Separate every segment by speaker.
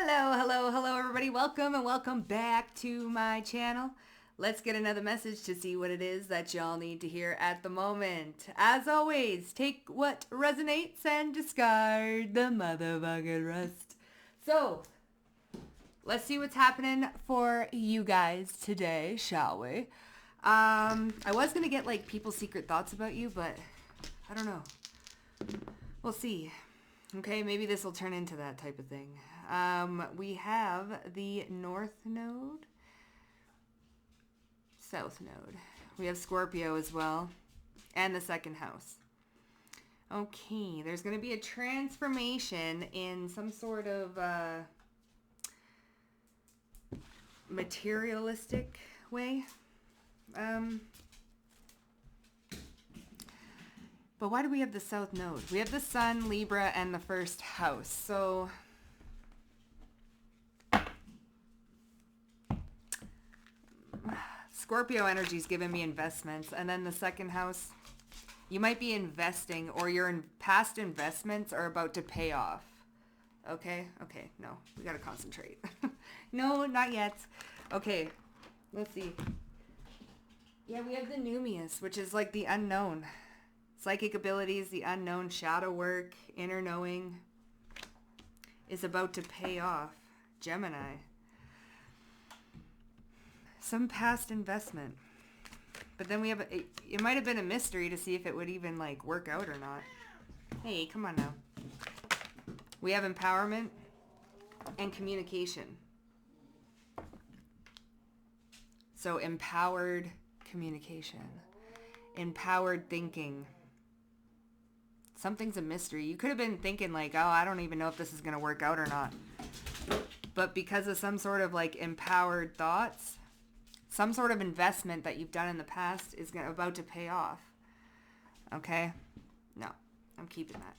Speaker 1: Hello, everybody. Welcome and welcome back to my channel. Let's get another message to see what it is that y'all need to hear at the moment. As always, take what resonates and discard the motherfucking rest. So, let's see what's happening for you guys today, shall we? I was going to get like people's secret thoughts about you, but I don't know. We'll see. Okay, maybe this will turn into that type of thing. We have the North Node, South Node. We have Scorpio as well, and the second house. Okay, there's going to be a transformation in some sort of materialistic way. But why do we have the South Node? We have the Sun, Libra, and the first house. So Scorpio energy is giving me investments. And then the second house, you might be investing or your past investments are about to pay off. Okay, no, we got to concentrate. No, not yet. Okay, let's see. Yeah, we have the Numius, which is like the unknown. Psychic abilities, the unknown, shadow work, inner knowing is about to pay off. Gemini. Some past investment. But then we have, it might have been a mystery to see if it would even like work out or not. Hey, come on now. We have empowerment and communication. So empowered communication. Empowered thinking. Something's a mystery. You could have been thinking like, oh, I don't even know if this is going to work out or not. But because of some sort of like empowered thoughts, some sort of investment that you've done in the past is about to pay off. Okay? No, I'm keeping that.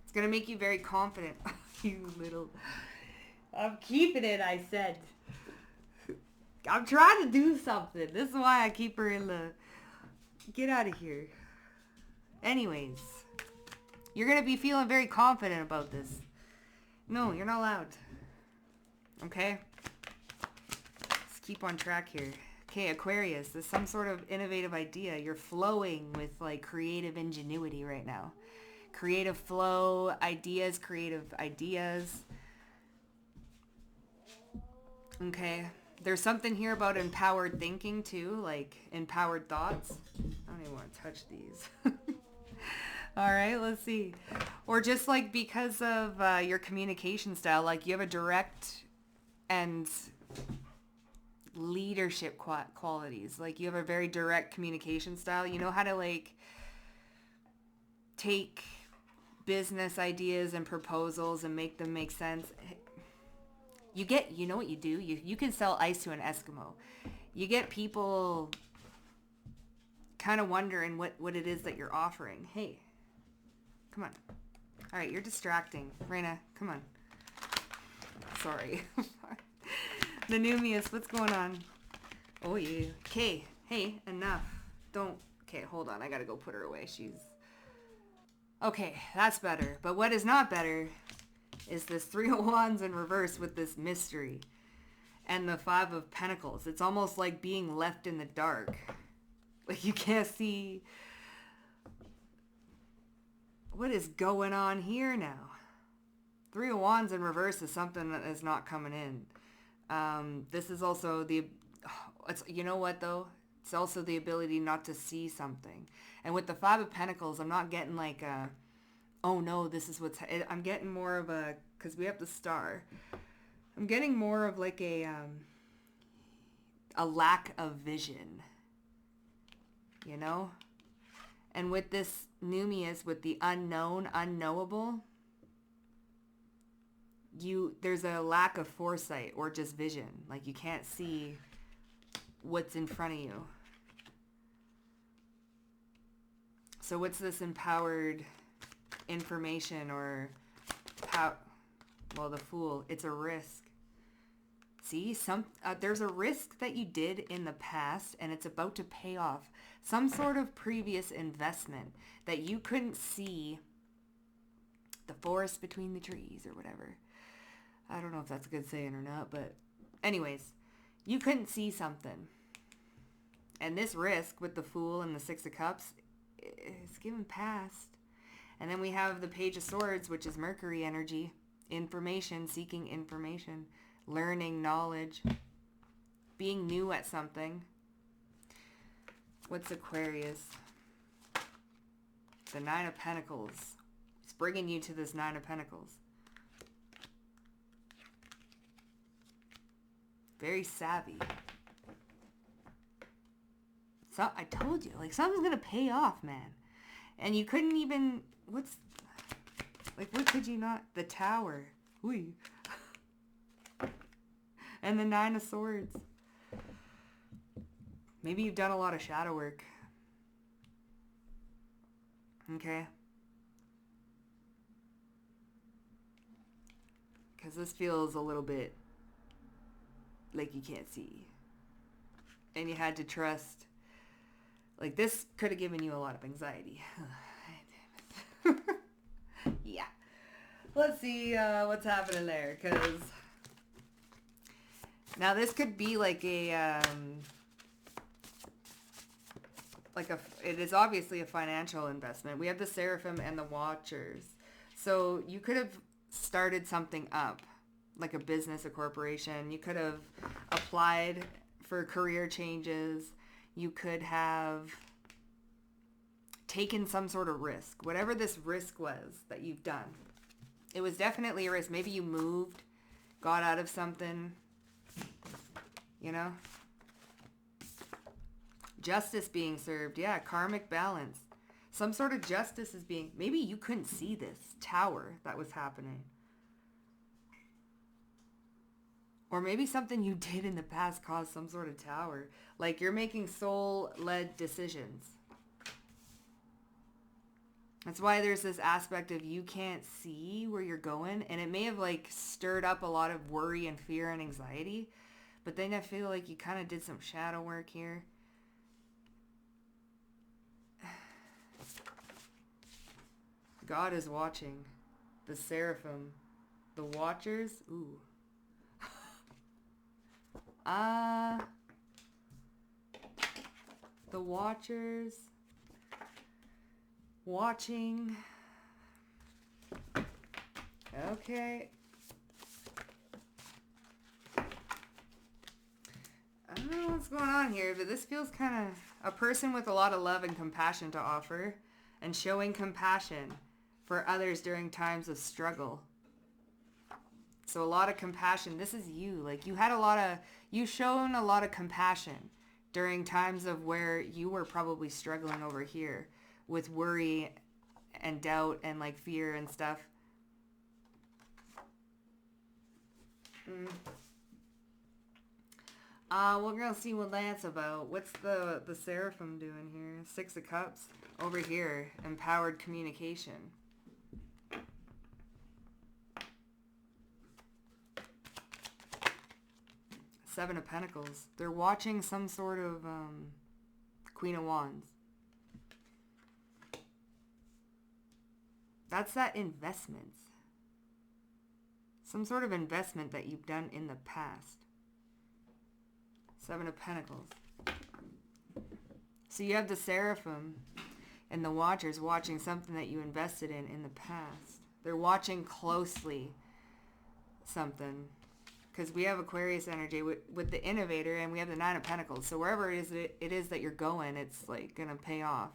Speaker 1: It's going to make you very confident. You little... I'm keeping it, I said. I'm trying to do something. This is why I keep her in the... Get out of here. Anyways, you're going to be feeling very confident about this. No, you're not allowed. Okay? Let's keep on track here. Okay, Aquarius, there's some sort of innovative idea. You're flowing with like creative ingenuity right now. Creative flow, creative ideas. Okay. There's something here about empowered thinking too, like empowered thoughts. I don't even want to touch these. All right, let's see. Or just like because of your communication style, like you have a direct and leadership qualities. Like you have a very direct communication style. You know how to like take business ideas and proposals and make them make sense. You know what you do? You can sell ice to an Eskimo. You get people kind of wondering what it is that you're offering. Hey, come on. All right, you're distracting. Raina, come on. Sorry. The Numius, what's going on? Oh, yeah. Okay, hey, enough. Okay, hold on. I got to go put her away. Okay, that's better. But what is not better is this Three of Wands in reverse with this mystery. And the Five of Pentacles. It's almost like being left in the dark. Like you can't see what is going on here now. Three of Wands in reverse is something that is not coming in. This is also you know what though? It's also the ability not to see something. And with the Five of Pentacles, I'm not getting like oh no, this is I'm getting more of because we have the Star. I'm getting more of like a lack of vision, you know? And with this Numius, with the unknown, unknowable, there's a lack of foresight or just vision. Like you can't see what's in front of you. So what's this empowered information or the Fool? It's a risk. See, there's a risk that you did in the past and it's about to pay off. Some sort of previous investment that you couldn't see the forest between the trees or whatever. I don't know if that's a good saying or not, but anyways, you couldn't see something. And this risk with the Fool and the Six of Cups is given past. And then we have the Page of Swords, which is Mercury energy. Information, seeking information, learning knowledge, being new at something. What's Aquarius? The Nine of Pentacles. It's bringing you to this Nine of Pentacles. Very savvy. So I told you, like, something's gonna pay off, man. And you couldn't even, what could you not? The Tower. Whee. And the Nine of Swords. Maybe you've done a lot of shadow work. Okay. Because this feels a little bit like you can't see. And you had to trust. Like, this could have given you a lot of anxiety. Yeah. Let's see what's happening there. Because now this could be like a... it is obviously a financial investment. We have the Seraphim and the Watchers. So you could have started something up, like a business, a corporation. You could have applied for career changes. You could have taken some sort of risk. Whatever this risk was that you've done. It was definitely a risk. Maybe you moved, got out of something, you know? Justice being served. Yeah, karmic balance. Some sort of justice is being... Maybe you couldn't see this tower that was happening. Or maybe something you did in the past caused some sort of tower. Like, you're making soul-led decisions. That's why there's this aspect of you can't see where you're going. And it may have, like, stirred up a lot of worry and fear and anxiety. But then I feel like you kind of did some shadow work here. God is watching. The Seraphim. The Watchers. Ooh. The Watchers. Watching. Okay. I don't know what's going on here, but this feels kind of a person with a lot of love and compassion to offer, and showing compassion for others during times of struggle. So a lot of compassion. This is you. Like, you've shown a lot of compassion during times of where you were probably struggling over here with worry and doubt and, like, fear and stuff. We're gonna see what that's about. What's the Seraphim doing here? Six of Cups. Over here, empowered communication. Seven of Pentacles. They're watching some sort of Queen of Wands. That's that investment. Some sort of investment that you've done in the past. Seven of Pentacles. So you have the Seraphim and the Watchers watching something that you invested in the past. They're watching closely something. Because we have Aquarius energy with the Innovator, and we have the Nine of Pentacles. So wherever it is that you're going, it's, like, going to pay off.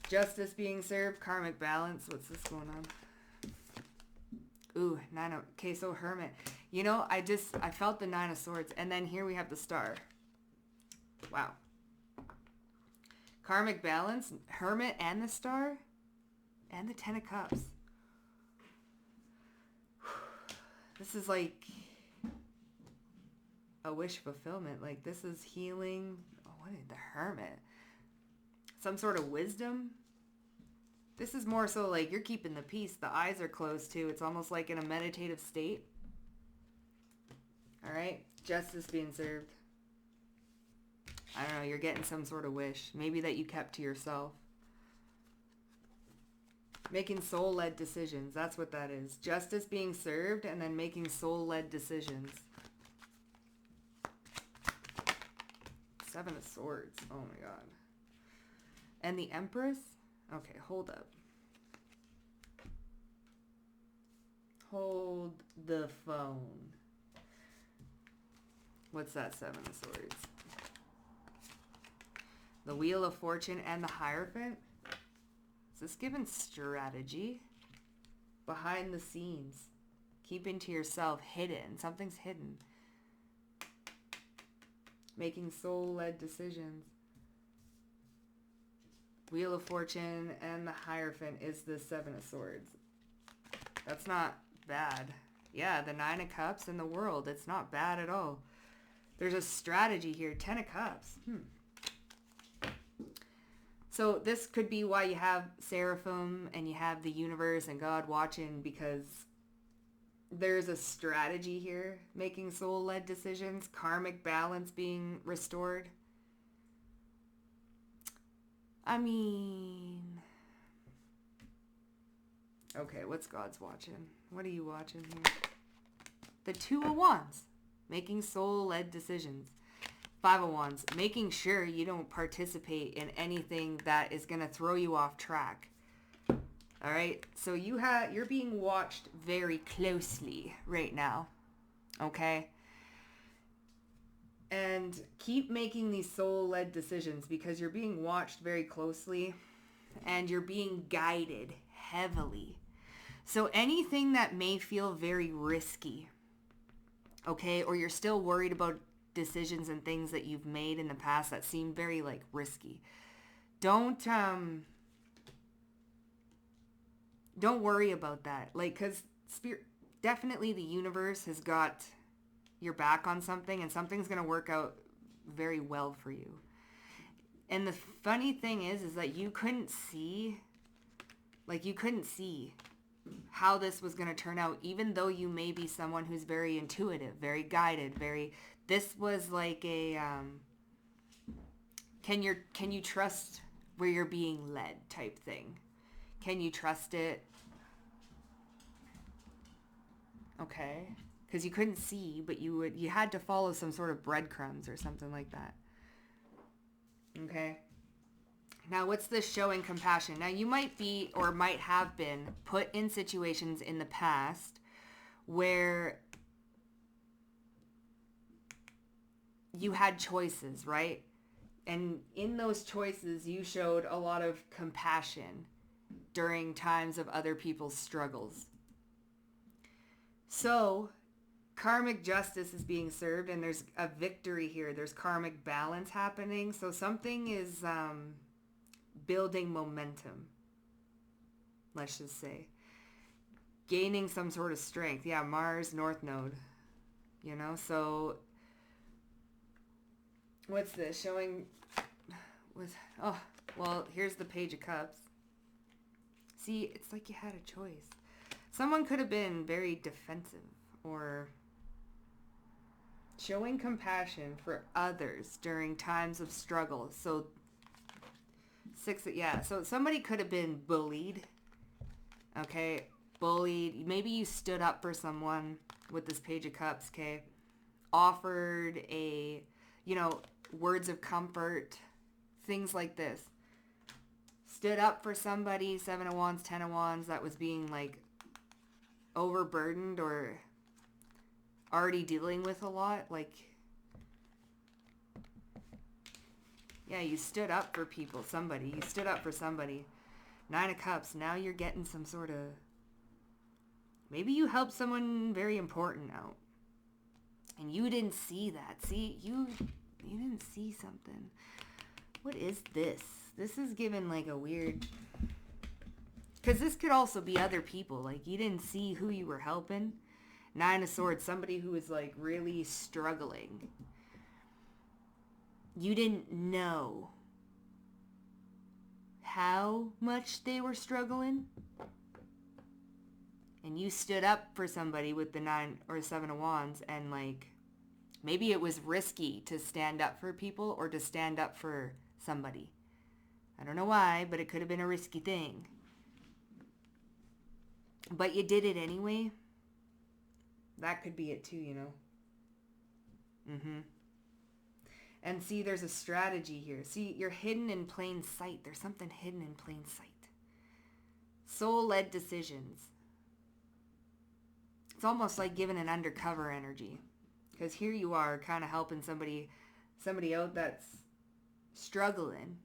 Speaker 1: Justice being served. Karmic balance. What's this going on? Ooh, Nine of... Okay, so Hermit. You know, I felt the Nine of Swords. And then here we have the Star. Wow. Karmic balance. Hermit and the Star. And the Ten of Cups. This is like a wish fulfillment. Like, this is healing. Oh, what is the Hermit? Some sort of wisdom. This is more so like you're keeping the peace. The eyes are closed too. It's almost like in a meditative state. All right. Justice being served. I don't know. You're getting some sort of wish. Maybe that you kept to yourself. Making soul-led decisions. That's what that is. Justice being served and then making soul-led decisions. Seven of Swords. Oh my god. And the Empress? Okay, hold up. Hold the phone. What's that Seven of Swords? The Wheel of Fortune and the Hierophant? Is this given strategy? Behind the scenes. Keeping to yourself hidden. Something's hidden. Making soul-led decisions. Wheel of Fortune and the Hierophant is the Seven of Swords. That's not bad. Yeah, the Nine of Cups and the World. It's not bad at all. There's a strategy here. 10 of Cups. So this could be why you have Seraphim and you have the universe and God watching, because there's a strategy here. Making soul-led decisions. Karmic balance being restored. I mean... Okay, what's God's watching? What are you watching here? The Two of Wands. Making soul-led decisions. Five of Wands. Making sure you don't participate in anything that is going to throw you off track. All right? So you're being watched very closely right now. Okay? And keep making these soul-led decisions because you're being watched very closely and you're being guided heavily. So anything that may feel very risky, okay, or you're still worried about decisions and things that you've made in the past that seem very like risky, don't worry about that. Like, because spirit, definitely the universe has got your back on something and something's going to work out very well for you. And the funny thing is that you couldn't see how this was going to turn out, even though you may be someone who's very intuitive, very guided, this was like a, can you trust where you're being led type thing? Can you trust it? Okay. Because you couldn't see, but you had to follow some sort of breadcrumbs or something like that. Okay. Now, what's this showing compassion? Now, you might be or might have been put in situations in the past where you had choices, right? And in those choices, you showed a lot of compassion during times of other people's struggles. So, karmic justice is being served and there's a victory here. There's karmic balance happening. So something is building momentum, let's just say. Gaining some sort of strength. Yeah, Mars, North Node. You know, so what's this? Showing well, here's the Page of Cups. See, it's like you had a choice. Someone could have been very defensive or showing compassion for others during times of struggle. So so somebody could have been bullied. Okay, bullied. Maybe you stood up for someone with this Page of Cups, okay? Offered words of comfort, things like this. Stood up for somebody, 7 of Wands, 10 of Wands, that was being like overburdened or already dealing with a lot. Like, yeah, you stood up for people, somebody. You stood up for somebody. 9 of Cups, now you're getting some sort of... Maybe you helped someone very important out. And you didn't see that. See, you didn't see something. What is this? This is given like a weird... Because this could also be other people. Like, you didn't see who you were helping. 9 of Swords, somebody who was like really struggling. You didn't know how much they were struggling. And you stood up for somebody with the 9 or 7 of Wands, and like, maybe it was risky to stand up for people or to stand up for somebody. I don't know why, but it could have been a risky thing. but you did it anyway. That could be it too, you know. And see, there's a strategy here. See, you're hidden in plain sight. There's something hidden in plain sight. Soul-led decisions. It's almost like giving an undercover energy. Because here you are kind of helping somebody out that's struggling.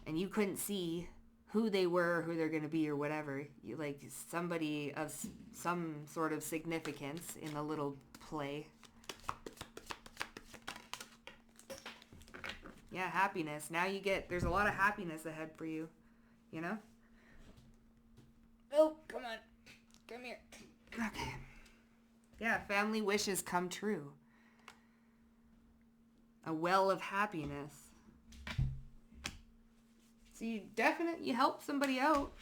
Speaker 1: And you couldn't see who they were, who they're going to be or whatever. You like somebody of some sort of significance in the little play. Yeah, happiness. Now there's a lot of happiness ahead for you, you know? Oh, come on. Come here. Okay. Yeah, family wishes come true. A well of happiness. So you helped somebody out.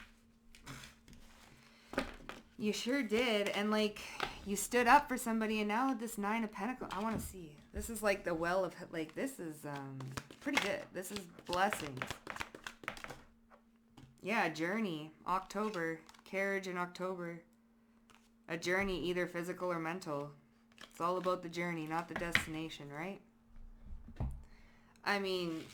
Speaker 1: You sure did. And like, you stood up for somebody, and now this 9 of Pentacles, I want to see. This is like the well of, like, this is pretty good. This is blessings. Yeah, journey. October. Carriage in October. A journey, either physical or mental. It's all about the journey, not the destination, right? I mean,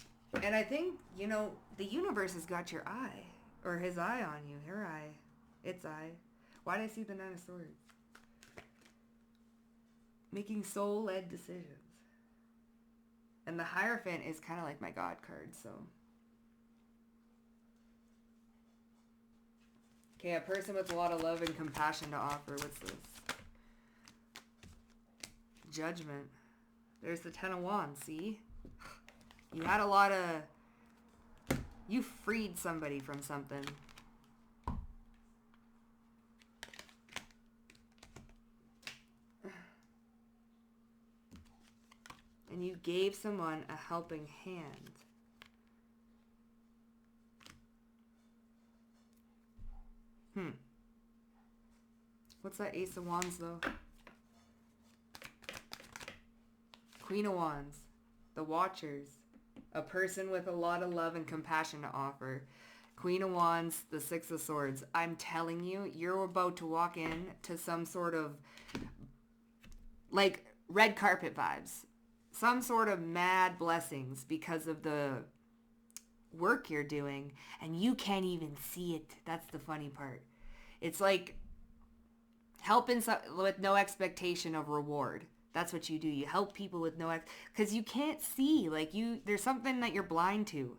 Speaker 1: and I think, you know, the universe has got your eye. Or his eye on you. Her eye. Its eye. Why did I see the 9 of Swords? Making soul-led decisions. And the Hierophant is kind of like my God card, so. Okay, a person with a lot of love and compassion to offer. What's this? Judgment. There's the 10 of Wands, see? You had a lot of... You freed somebody from something. And you gave someone a helping hand. What's that Ace of Wands, though? Queen of Wands. The Watchers. A person with a lot of love and compassion to offer. Queen of Wands, the 6 of Swords. I'm telling you, you're about to walk in to some sort of, like, red carpet vibes. Some sort of mad blessings because of the work you're doing, and you can't even see it. That's the funny part. It's like helping with no expectation of reward. That's what you do. You help people with because you can't see. Like, there's something that you're blind to.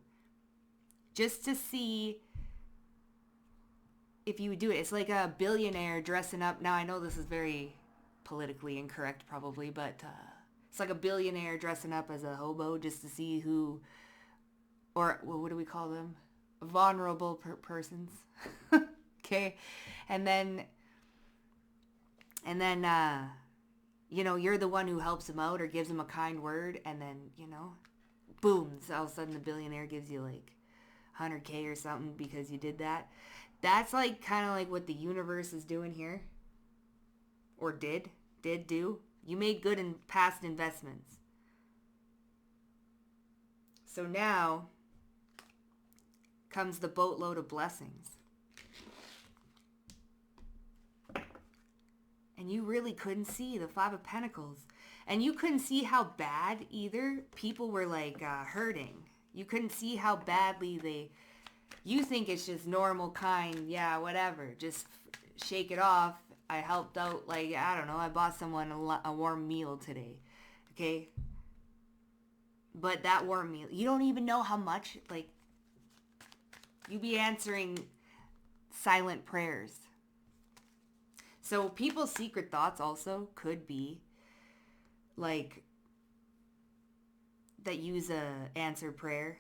Speaker 1: Just to see if you would do it. It's like a billionaire dressing up. Now, I know this is very politically incorrect probably, but it's like a billionaire dressing up as a hobo just to see who, or what do we call them? Vulnerable persons. Okay. And then, you know, you're the one who helps him out or gives him a kind word. And then, you know, boom, so all of a sudden the billionaire gives you like 100K or something because you did that. That's like kind of like what the universe is doing here. Or did do. You made good in past investments. So now comes the boatload of blessings. And you really couldn't see the 5 of Pentacles. And you couldn't see how bad either people were like hurting. You couldn't see how badly you think it's just normal, kind, yeah, whatever. Just shake it off. I helped out, like, I don't know, I bought someone a warm meal today, okay? But that warm meal, you don't even know how much, like, you be answering silent prayers. So people's secret thoughts also could be, like, that use a answered prayer,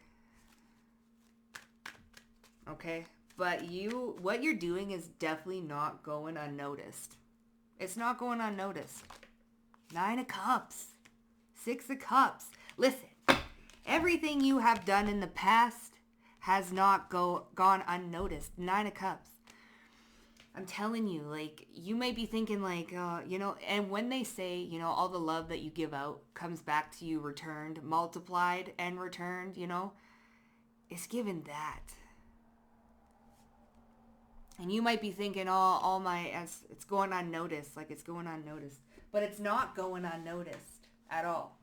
Speaker 1: okay? But what you're doing is definitely not going unnoticed. It's not going unnoticed. 9 of Cups. 6 of Cups. Listen, everything you have done in the past has not gone unnoticed. 9 of Cups. I'm telling you, like, you may be thinking, like, you know, and when they say, you know, all the love that you give out comes back to you returned, multiplied and returned, you know, it's given that. And you might be thinking, all my, as it's going unnoticed, like it's going unnoticed. But it's not going unnoticed at all.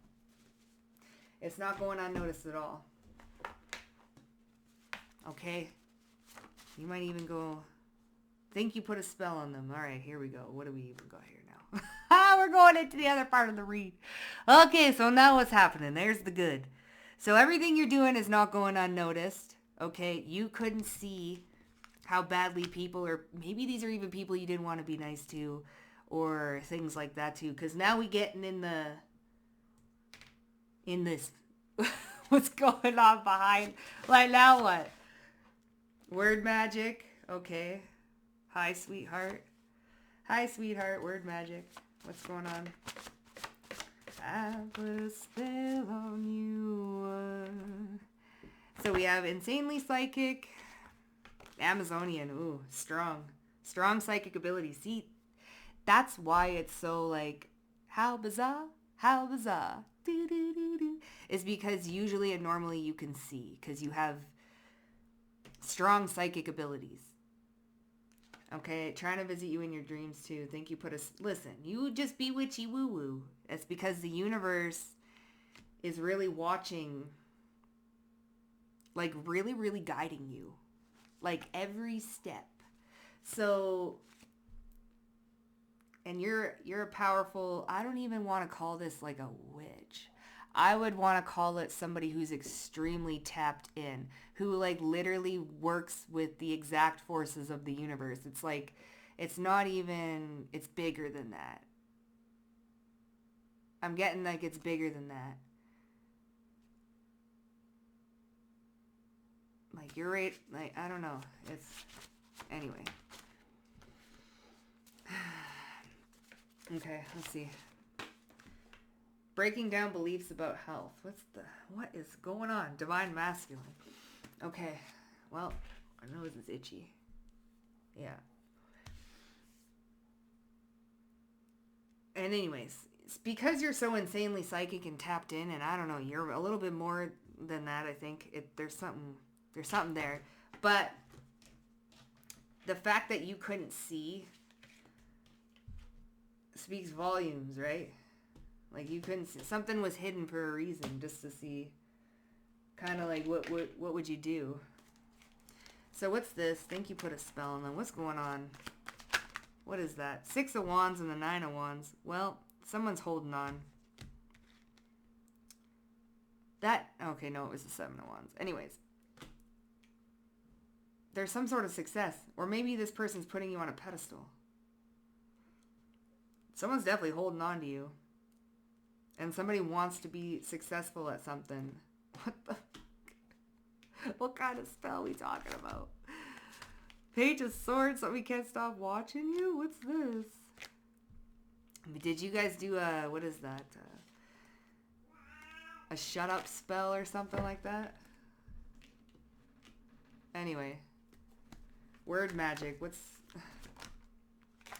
Speaker 1: It's not going unnoticed at all. Okay? You might even go, think you put a spell on them. All right, here we go. What do we even got here now? We're going into the other part of the read. Okay, so now what's happening? There's the good. So everything you're doing is not going unnoticed. Okay? You couldn't see how badly people, or maybe these are even people you didn't want to be nice to, or things like that too. Because now we getting in this, what's going on behind? Like now what? Word magic. Okay. Hi, sweetheart. Hi, sweetheart. Word magic. What's going on? I put a spell on you. So we have insanely psychic. Amazonian. Ooh, strong. Strong psychic ability. See, that's why it's so like, how bizarre? How bizarre? Do, do, do, do. Is because usually and normally you can see. Because you have strong psychic abilities. Okay, trying to visit you in your dreams too. Think you put a... Listen, you just be witchy woo-woo. It's because the universe is really watching, like really, really guiding you. Like every step. So, and you're a powerful... I don't even want to call this like a witch. I would want to call it somebody who's extremely tapped in, who like literally works with the exact forces of the universe. It's like, it's not even, it's bigger than that. I'm getting like it's bigger than that. Like you're right, like, I don't know. It's, anyway. Okay, let's see. Breaking down beliefs about health. What is going on? Divine masculine. Okay. Well, my nose is itchy. Yeah. And anyways, it's because you're so insanely psychic and tapped in, and I don't know, you're a little bit more than that, I think. There's something there. But the fact that you couldn't see speaks volumes, right? Like you couldn't see, something was hidden for a reason, just to see kind of like what would you do. So what's this? Think you put a spell on them. What's going on? What is that? 6 of Wands and the 9 of Wands. Well, someone's holding on. Okay, no, it was the 7 of Wands. Anyways, there's some sort of success, or maybe this person's putting you on a pedestal. Someone's definitely holding on to you. And somebody wants to be successful at something. What the... What kind of spell are we talking about? Page of Swords, so we can't stop watching you? What's this? Did you guys do a... What is that? A shut up spell or something like that? Anyway. Word magic. What's...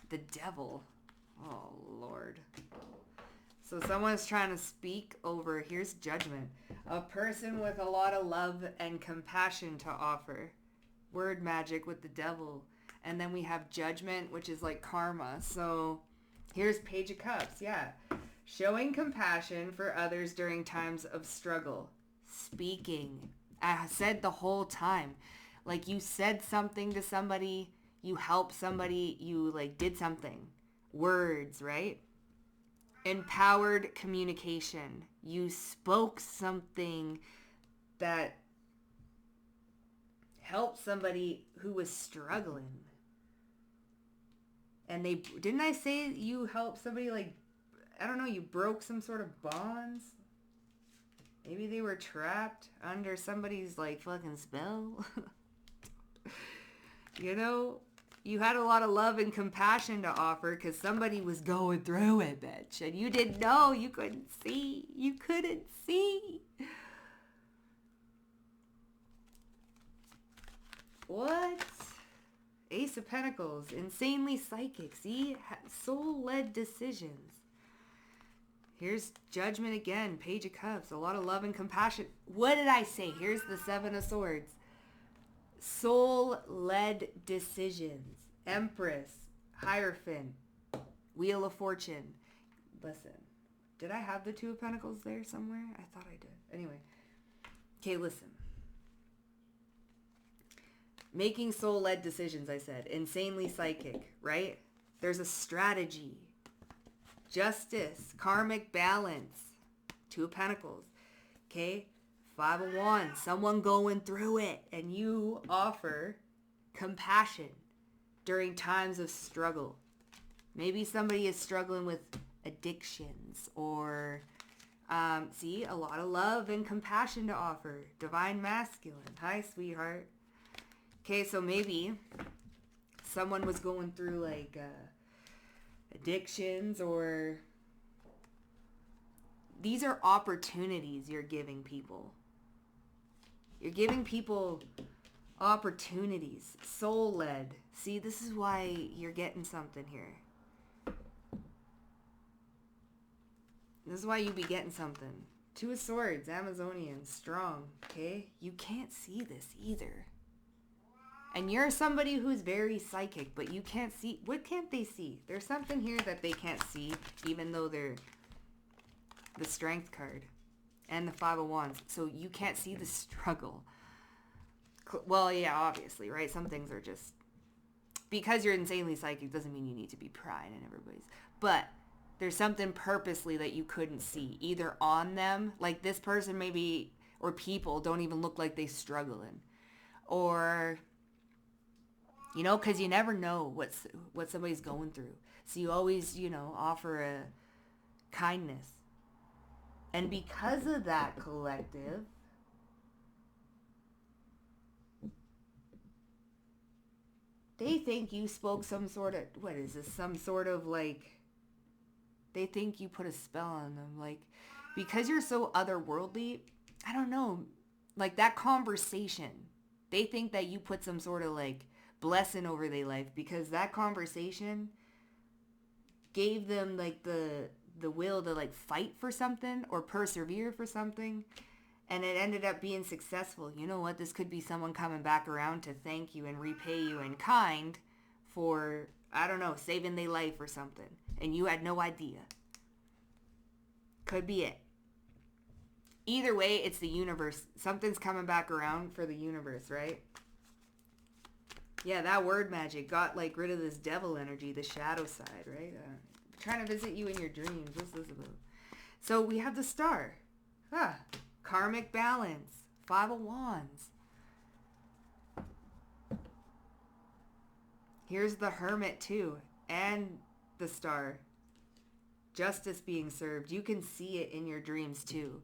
Speaker 1: The devil. Oh, Lord. So someone's trying to speak over, here's judgment. A person with a lot of love and compassion to offer. Word magic with the devil. And then we have judgment, which is like karma. So here's Page of Cups, yeah. Showing compassion for others during times of struggle. Speaking. I said the whole time. Like you said something to somebody, you helped somebody, you like did something. Words, right? Empowered communication. You spoke something that helped somebody who was struggling. And didn't I say you helped somebody, like, I don't know, you broke some sort of bonds? Maybe they were trapped under somebody's like fucking spell. You know? You had a lot of love and compassion to offer because somebody was going through it, bitch. And you didn't know. You couldn't see. You couldn't see. What? Ace of Pentacles. Insanely psychic. See? Soul-led decisions. Here's judgment again. Page of Cups. A lot of love and compassion. What did I say? Here's the 7 of Swords. Soul-led decisions. Empress, Hierophant, Wheel of Fortune. Listen, did I have the Two of Pentacles there somewhere? I thought I did. Anyway. Okay, listen. Making soul-led decisions, I said. Insanely psychic, right? There's a strategy. Justice, karmic balance. Two of Pentacles. Okay? Five of Wands. Someone going through it. And you offer compassion during times of struggle. Maybe somebody is struggling with addictions or, see, a lot of love and compassion to offer. Divine masculine. Hi, sweetheart. Okay, so maybe someone was going through like addictions, or these are opportunities you're giving people. You're giving people opportunities. Soul-led. See, this is why you're getting something here. This is why you be getting something. Two of Swords, Amazonian, strong, okay? You can't see this either. And you're somebody who's very psychic, but you can't see. What can't they see? There's something here that they can't see, even though they're the Strength card and the Five of Wands. So you can't see the struggle. Well, yeah, obviously, right? Some things are just... Because you're insanely psychic doesn't mean you need to be prying in everybody's. But there's something purposely that you couldn't see. Either on them, like this person maybe, or people don't even look like they struggling. Or... You know, because you never know what somebody's going through. So you always, you know, offer a kindness. And because of that, collective, they think you spoke some sort of, what is this, some sort of like, they think you put a spell on them. Like, because you're so otherworldly, I don't know, like that conversation, they think that you put some sort of like, blessing over their life, because that conversation gave them like the will to like fight for something or persevere for something, and it ended up being successful. You know what? This could be someone coming back around to thank you and repay you in kind for, I don't know, saving their life or something, and you had no idea. Could be it. Either way, it's the universe. Something's coming back around for the universe, right? Yeah, that word magic got like rid of this devil energy, the shadow side, right? Trying to visit you in your dreams. What's this about? So we have the Star. Karmic balance. Five of Wands. Here's the Hermit too. And the Star. Justice being served. You can see it in your dreams too.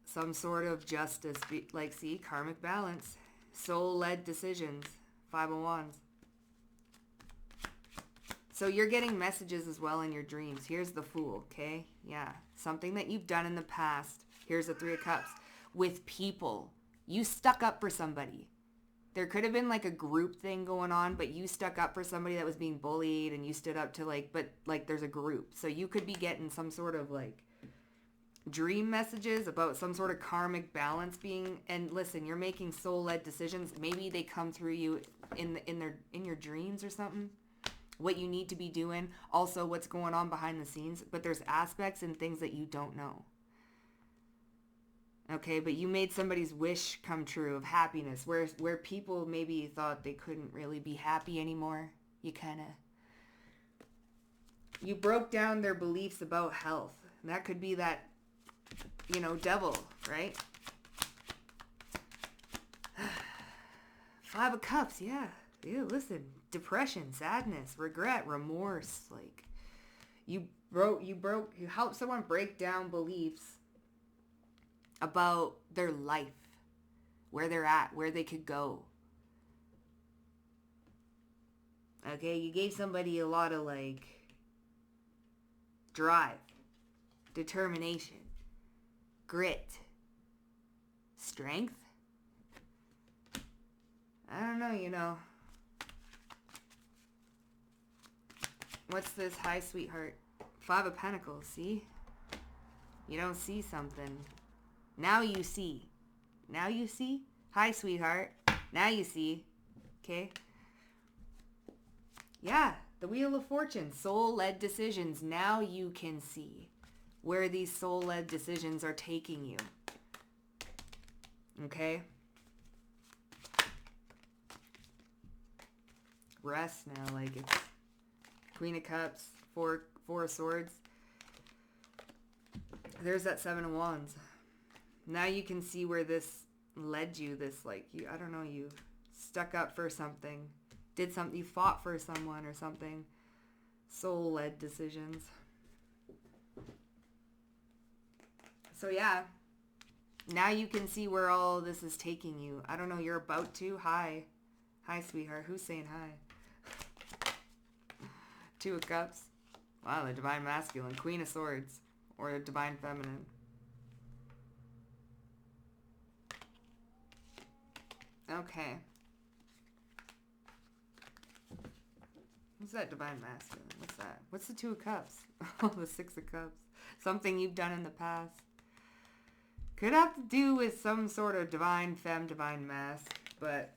Speaker 1: Some sort of justice. Like, see, karmic balance. Soul-led decisions. Five of Wands. So you're getting messages as well in your dreams. Here's the Fool, okay? Yeah. Something that you've done in the past. Here's the Three of Cups. With people. You stuck up for somebody. There could have been like a group thing going on, but you stuck up for somebody that was being bullied, and you stood up to like, but like there's a group. So you could be getting some sort of like dream messages about some sort of karmic balance being, and listen, you're making soul-led decisions. Maybe they come through you in your dreams or something, what you need to be doing, also what's going on behind the scenes, but there's aspects and things that you don't know. Okay, but you made somebody's wish come true of happiness, where people maybe thought they couldn't really be happy anymore. You broke down their beliefs about health. And that could be that, you know, devil, right? Five of Cups, yeah. Yeah, listen. Depression, sadness, regret, remorse. Like, you helped someone break down beliefs about their life, where they're at, where they could go. Okay, you gave somebody a lot of, like, drive, determination, grit, strength. I don't know, you know. What's this? Hi, sweetheart. Five of Pentacles, see? You don't see something. Now you see. Now you see? Hi, sweetheart. Now you see. Okay? Yeah, the Wheel of Fortune, soul-led decisions. Now you can see where these soul-led decisions are taking you. Okay? Rest now, like it's Queen of Cups, Four of Swords. There's that Seven of Wands. Now you can see where this led you. This, like, you, I don't know, you stuck up for something. Did something, you fought for someone or something. Soul-led decisions. So yeah, now you can see where all this is taking you. I don't know, you're about to. Hi. Hi, sweetheart. Who's saying hi? Two of Cups. Wow, the Divine Masculine. Queen of Swords. Or the Divine Feminine. Okay. What's that Divine Masculine? What's that? What's the Two of Cups? Oh, the Six of Cups. Something you've done in the past. Could have to do with some sort of divine femme, divine mas. But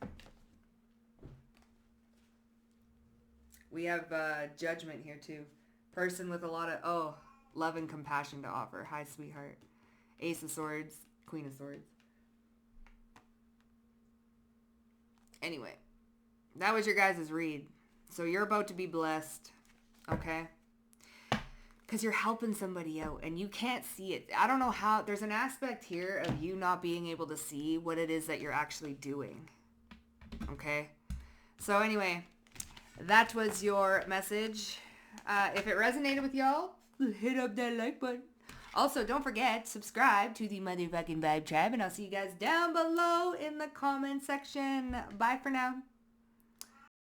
Speaker 1: we have Judgment here too. Person with a lot of, love and compassion to offer. Hi, sweetheart. Ace of Swords. Queen of Swords. Anyway, that was your guys' read. So you're about to be blessed, okay? Because you're helping somebody out and you can't see it. I don't know how. There's an aspect here of you not being able to see what it is that you're actually doing, okay? So anyway, that was your message. If it resonated with y'all, hit up that like button. Also, don't forget, subscribe to the motherfucking Vibe Tribe, and I'll see you guys down below in the comment section. Bye for now.